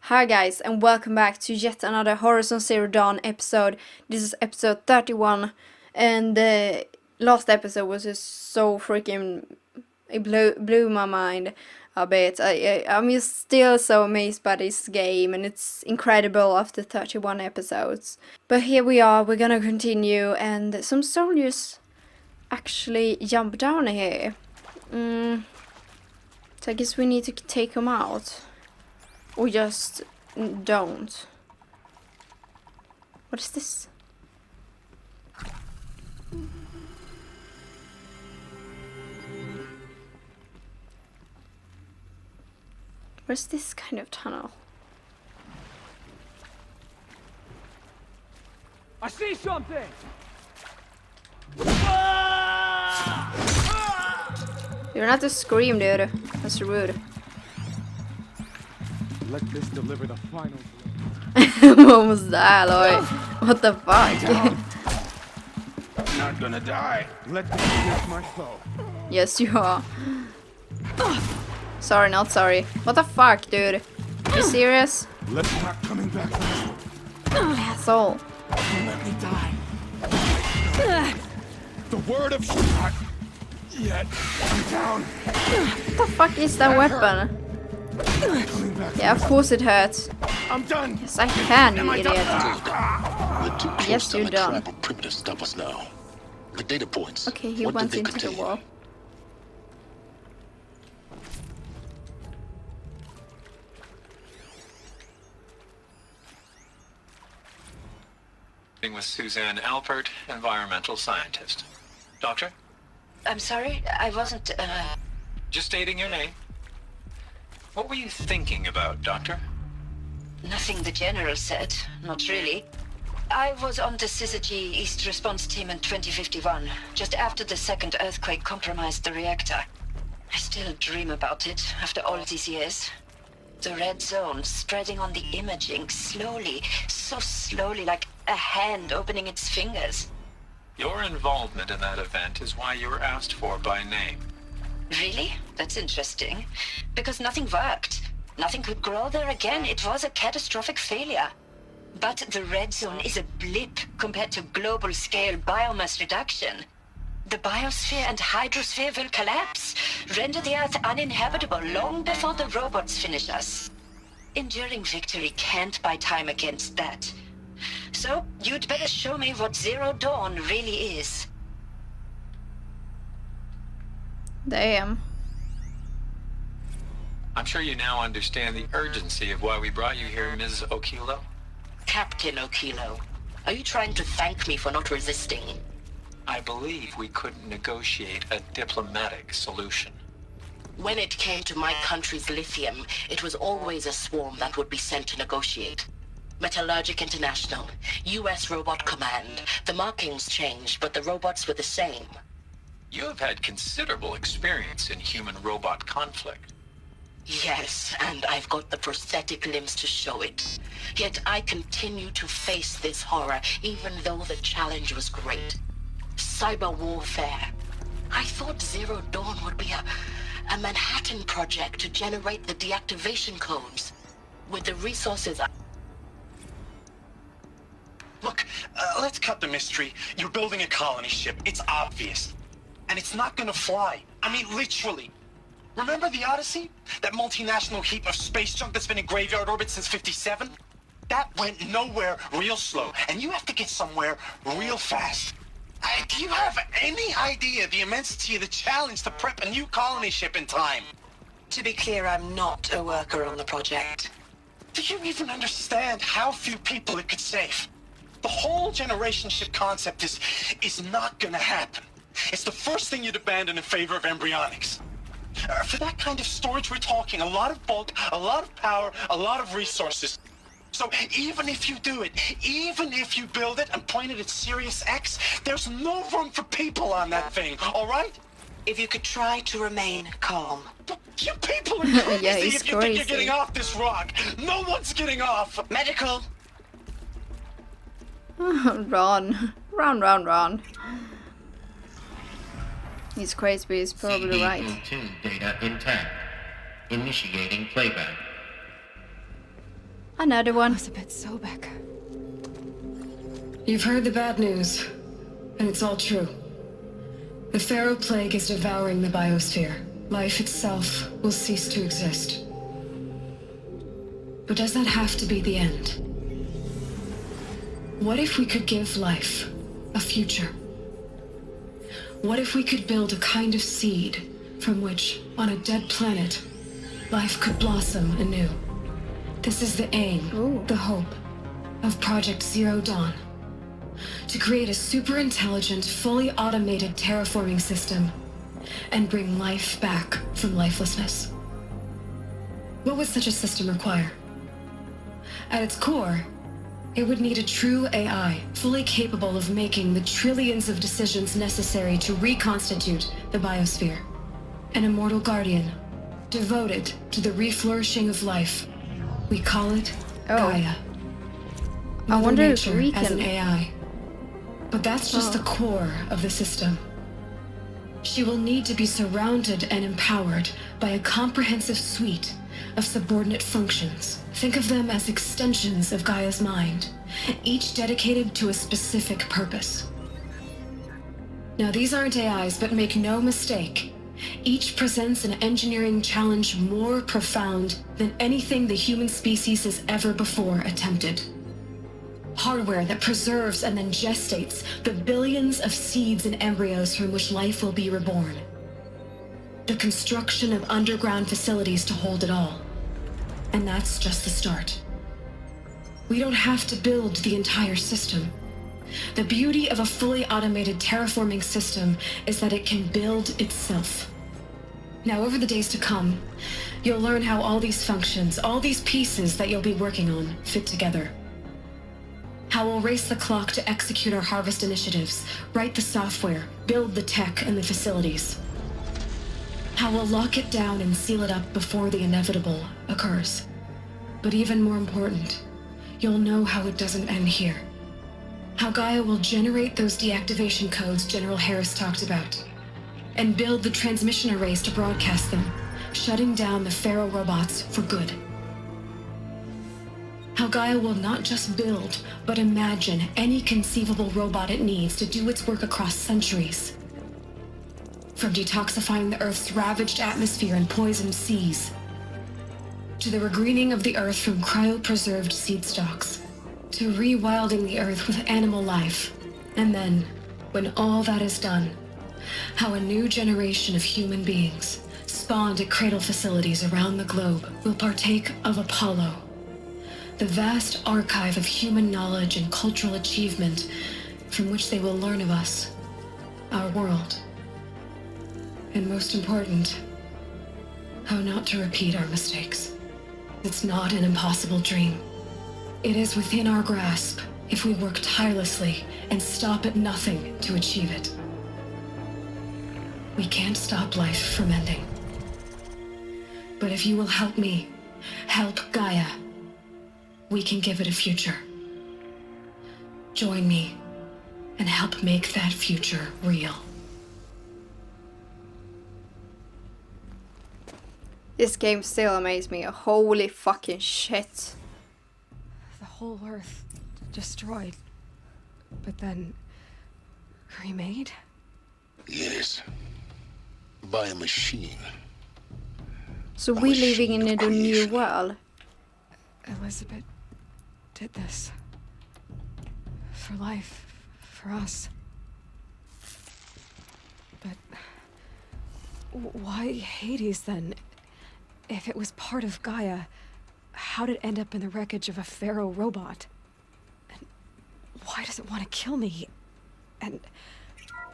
Hi guys, and welcome back to yet another Horizon Zero Dawn episode. This is episode 31, and the last episode was just so freaking... it blew my mind a bit. I'm just still so amazed by this game, and it's incredible after 31 episodes. But here we are, we're gonna continue, and some soldiers actually jump down here. So I guess we need to take them out. Or just don't. What is this? Where's this kind of tunnel? I see something! You don't have to scream, dude. That's rude. Let this deliver the final blow. I'm almost there, Lloyd. What the fuck? Not gonna die. Let this pierce my soul. Yes, you are. Sorry, not sorry. What the fuck, dude? You serious? Let's not coming back. Asshole. Let me die. The word of not yet. I'm down. What the fuck is that weapon? Yeah, of course it hurts. I'm done. Yes, I can, you idiot. We're too close Yes, to you're the done. tribal primitives stop us now. The data points. Okay, he what went did they into the contain? wall. With Suzanne Alpert, environmental scientist. Doctor? I'm sorry, I wasn't, Just stating your name. What were you thinking about, Doctor? nothing the General said, not really. I was on the Syzygy East Response Team in 2051, just after the second earthquake compromised the reactor. I still dream about it, after all these years. The red zone spreading on the imaging, slowly, so slowly, like a hand opening its fingers. Your involvement in that event is why you were asked for by name. Really? That's interesting. Because nothing worked. Nothing could grow there again. It was a catastrophic failure. But the red zone is a blip compared to global-scale biomass reduction. The biosphere and hydrosphere will collapse, render the Earth uninhabitable long before the robots finish us. Enduring victory can't buy time against that. So, you'd better show me what Zero Dawn really is. Damn. I'm sure you now understand the urgency of why we brought you here, Ms. Okilo. Captain Okilo, are you trying to thank me for not resisting? I believe we couldn't negotiate a diplomatic solution. When it came to my country's lithium, it was always a swarm that would be sent to negotiate. Metallurgic International, US Robot Command. The markings changed, but the robots were the same. You have had considerable experience in human-robot conflict. Yes, and I've got the prosthetic limbs to show it. Yet I continue to face this horror, even though the challenge was great. Cyber warfare. I thought Zero Dawn would be a Manhattan project to generate the deactivation codes. With the resources Look, let's cut the mystery. You're building a colony ship. It's obvious. And it's not gonna fly. I mean, literally. Remember the Odyssey? That multinational heap of space junk that's been in graveyard orbit since 57? That went nowhere real slow. And you have to get somewhere real fast. Do you have any idea the immensity of the challenge to prep a new colony ship in time? To be clear, I'm not a worker on the project. Do you even understand how few people it could save? The whole generation ship concept is not gonna happen. It's the first thing you'd abandon in favor of embryonics. For that kind of storage we're talking, a lot of bulk, a lot of power, a lot of resources. So even if you do it, even if you build it and point it at Sirius X, there's no room for people on that thing, all right? If you could try to remain calm. You people are crazy Yeah, he's if you think you're crazy. getting off this rock. No one's getting off. Medical! Run. Run. He's crazy, but he's probably right. CD2 data intact. Initiating playback. Another one. Elizabeth Sobek. You've heard the bad news, and it's all true. The Pharaoh Plague is devouring the biosphere. Life itself will cease to exist. But does that have to be the end? What if we could give life a future? What if we could build a kind of seed from which, on a dead planet, life could blossom anew? This is the aim, the hope, of Project Zero Dawn. To create a super-intelligent, fully automated terraforming system and bring life back from lifelessness. What would such a system require? At its core, it would need a true AI, fully capable of making the trillions of decisions necessary to reconstitute the biosphere. An immortal guardian, devoted to the reflourishing of life. We call it Gaia. I wonder if Nature we as an can... AI. But that's just the core of the system. She will need to be surrounded and empowered by a comprehensive suite of subordinate functions. Think of them as extensions of Gaia's mind, each dedicated to a specific purpose. Now, these aren't AIs, but make no mistake, each presents an engineering challenge more profound than anything the human species has ever before attempted. Hardware that preserves and then gestates the billions of seeds and embryos from which life will be reborn. The construction of underground facilities to hold it all. And that's just the start. We don't have to build the entire system. The beauty of a fully automated terraforming system is that it can build itself. Now, over the days to come, you'll learn how all these functions, all these pieces that you'll be working on, fit together. How we'll race the clock to execute our harvest initiatives, write the software, build the tech and the facilities. How we'll lock it down and seal it up before the inevitable occurs. But even more important, you'll know how it doesn't end here. How Gaia will generate those deactivation codes General Harris talked about, and build the transmission arrays to broadcast them, shutting down the Pharaoh robots for good. How Gaia will not just build, but imagine any conceivable robot it needs to do its work across centuries. From detoxifying the Earth's ravaged atmosphere and poisoned seas, to the regreening of the Earth from cryopreserved seed stalks, to rewilding the Earth with animal life. And then, when all that is done, how a new generation of human beings, spawned at cradle facilities around the globe, will partake of Apollo, the vast archive of human knowledge and cultural achievement from which they will learn of us, our world. And most important, how not to repeat our mistakes. It's not an impossible dream. It is within our grasp if we work tirelessly and stop at nothing to achieve it. We can't stop life from ending. But if you will help me, help Gaia, we can give it a future. Join me and help make that future real. This game still amazes me. Holy fucking shit. The whole Earth destroyed, but then remade? Yes. By a machine. So we living in a new world. Elizabeth did this. For life, for us. But why Hades then? If it was part of Gaia, how did it end up in the wreckage of a Pharaoh robot? And why does it want to kill me? And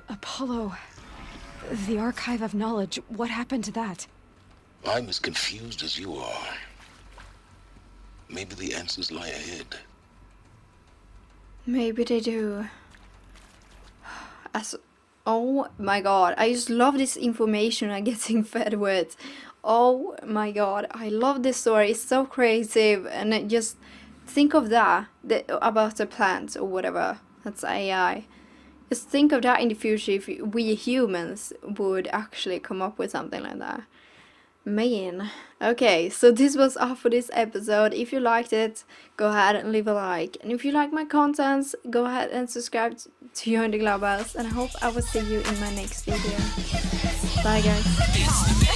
Apollo, the archive of knowledge, what happened to that? I'm as confused as you are. Maybe the answers lie ahead. Maybe they do. Oh my god, I just love this information I'm getting fed with. Oh my god, I love this story. It's so creative, and just think of that about the plants or whatever. That's AI. Just think of that in the future if we humans would actually come up with something like that. Man. Okay, so this was all for this episode. If you liked it, go ahead and leave a like. And if you like my contents, go ahead and subscribe to Join the Globals. And I hope I will see you in my next video. Bye guys.